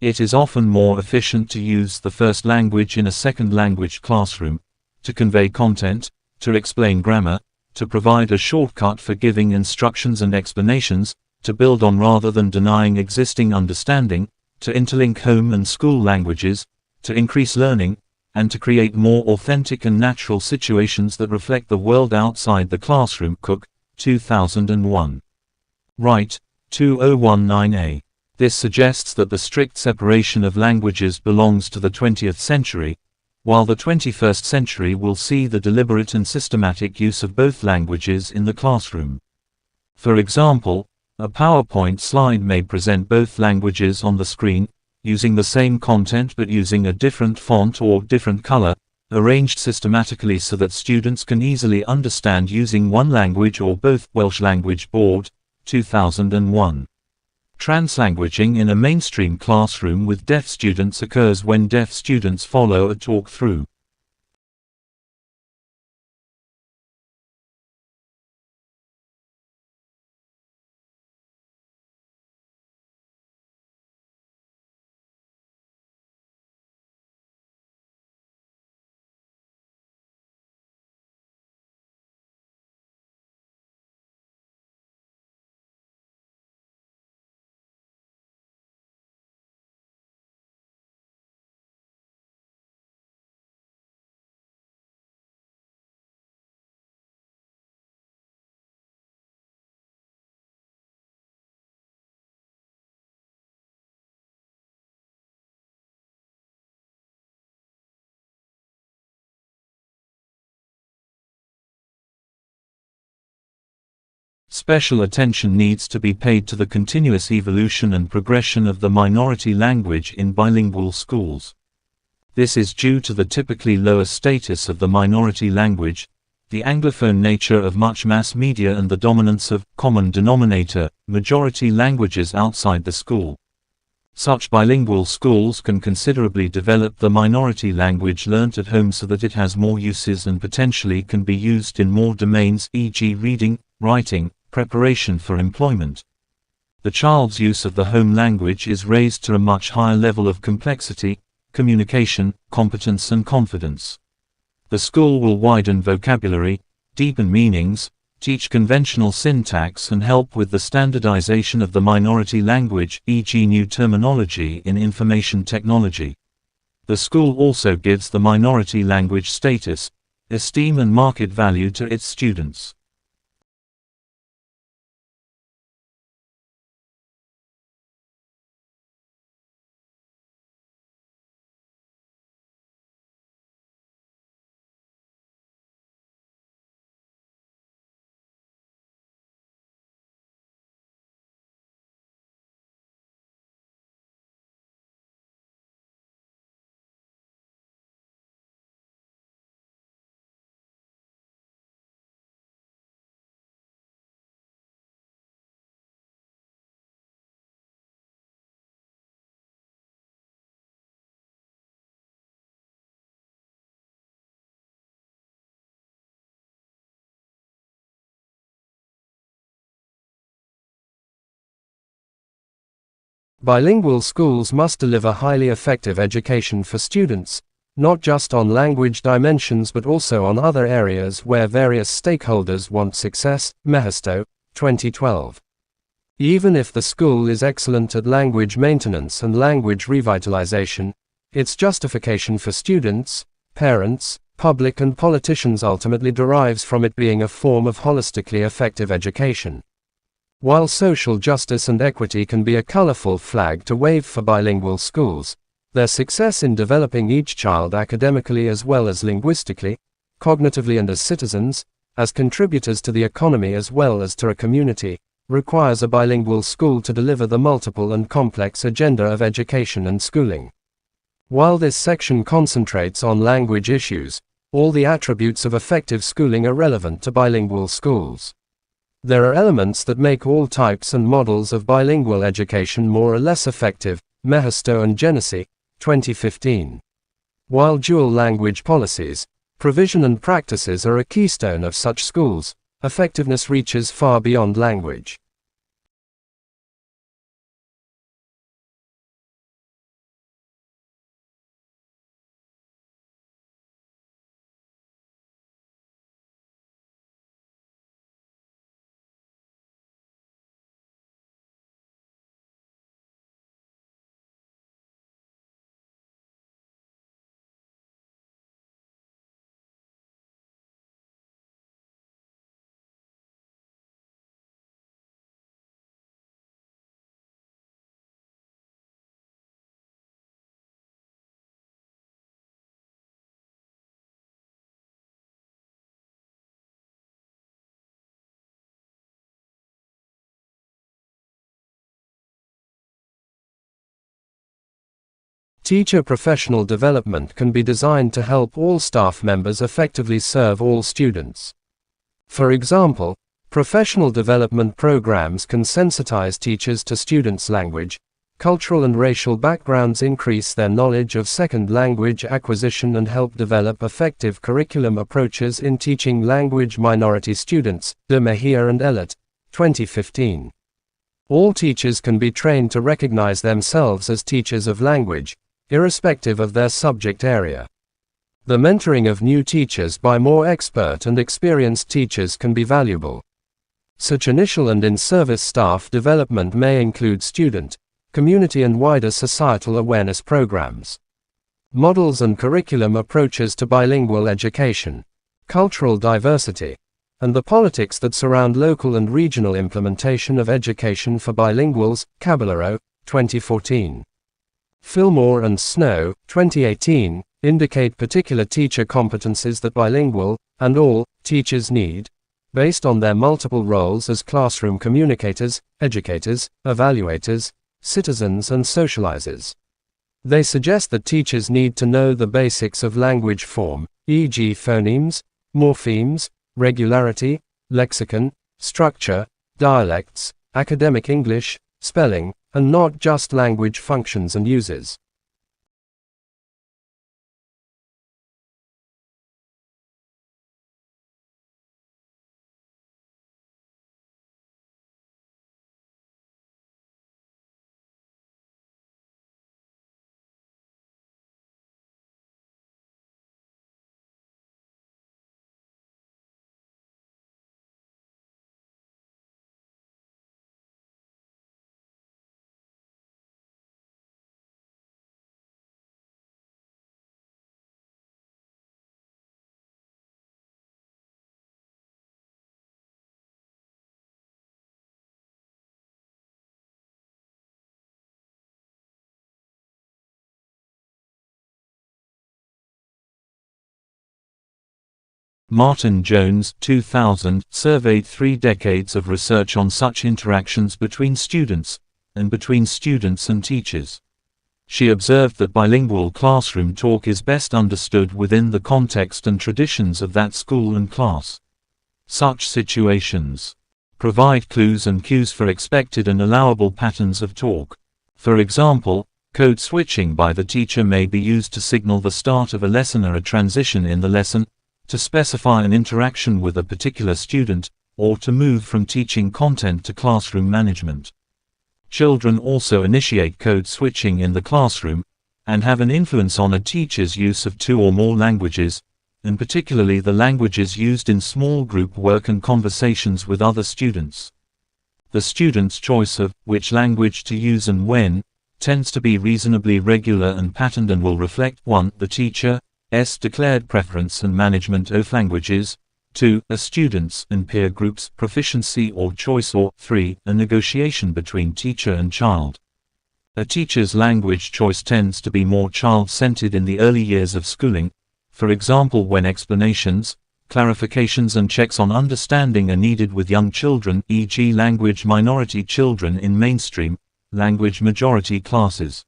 It is often more efficient to use the first language in a second language classroom, to convey content, to explain grammar, to provide a shortcut for giving instructions and explanations, to build on rather than denying existing understanding, to interlink home and school languages, to increase learning, and to create more authentic and natural situations that reflect the world outside the classroom. Cook, 2001. Wright, 2019a. This suggests that the strict separation of languages belongs to the 20th century, while the 21st century will see the deliberate and systematic use of both languages in the classroom. For example, a PowerPoint slide may present both languages on the screen, using the same content but using a different font or different color, arranged systematically so that students can easily understand using one language or both. Welsh Language Board, 2001. Translanguaging in a mainstream classroom with deaf students occurs when deaf students follow a talk through. Special attention needs to be paid to the continuous evolution and progression of the minority language in bilingual schools. This is due to the typically lower status of the minority language, the Anglophone nature of much mass media, and the dominance of common denominator majority languages outside the school. Such bilingual schools can considerably develop the minority language learnt at home so that it has more uses and potentially can be used in more domains, e.g. reading, writing, preparation for employment. The child's use of the home language is raised to a much higher level of complexity, communication, competence and confidence. The school will widen vocabulary, deepen meanings, teach conventional syntax and help with the standardization of the minority language, e.g. new terminology in information technology. The school also gives the minority language status, esteem and market value to its students. Bilingual schools must deliver highly effective education for students, not just on language dimensions but also on other areas where various stakeholders want success. Mehisto, 2012. Even if the school is excellent at language maintenance and language revitalization, its justification for students, parents, public and politicians ultimately derives from it being a form of holistically effective education. While social justice and equity can be a colorful flag to wave for bilingual schools, their success in developing each child academically as well as linguistically, cognitively and as citizens, as contributors to the economy as well as to a community, requires a bilingual school to deliver the multiple and complex agenda of education and schooling. While this section concentrates on language issues, all the attributes of effective schooling are relevant to bilingual schools. There are elements that make all types and models of bilingual education more or less effective. Mehisto and Genesi, 2015. While dual language policies, provision and practices are a keystone of such schools, effectiveness reaches far beyond language. Teacher professional development can be designed to help all staff members effectively serve all students. For example, professional development programs can sensitize teachers to students' language, cultural and racial backgrounds, increase their knowledge of second language acquisition, and help develop effective curriculum approaches in teaching language minority students. De Mejia and Ellert, 2015. All teachers can be trained to recognize themselves as teachers of language, irrespective of their subject area. The mentoring of new teachers by more expert and experienced teachers can be valuable. Such initial and in-service staff development may include student, community and wider societal awareness programs. Models and curriculum approaches to bilingual education, cultural diversity, and the politics that surround local and regional implementation of education for bilinguals. Caballero, 2014. Fillmore and Snow, 2018, indicate particular teacher competencies that bilingual, and all, teachers need, based on their multiple roles as classroom communicators, educators, evaluators, citizens and socializers. They suggest that teachers need to know the basics of language form, e.g. phonemes, morphemes, regularity, lexicon, structure, dialects, academic English, spelling, and not just language functions and uses. Martin Jones, 2000, surveyed 3 decades of research on such interactions between students, and between students and teachers. She observed that bilingual classroom talk is best understood within the context and traditions of that school and class. Such situations provide clues and cues for expected and allowable patterns of talk. For example, code switching by the teacher may be used to signal the start of a lesson or a transition in the lesson, to specify an interaction with a particular student, or to move from teaching content to classroom management. Children also initiate code switching in the classroom, and have an influence on a teacher's use of 2 or more languages, and particularly the languages used in small group work and conversations with other students. The student's choice of which language to use and when tends to be reasonably regular and patterned and will reflect 1. The teacher's declared preference and management of languages, 2. A student's and peer group's proficiency or choice, or 3. A negotiation between teacher and child. A teacher's language choice tends to be more child-centered in the early years of schooling, for example when explanations, clarifications and checks on understanding are needed with young children, e.g. language minority children in mainstream, language majority classes.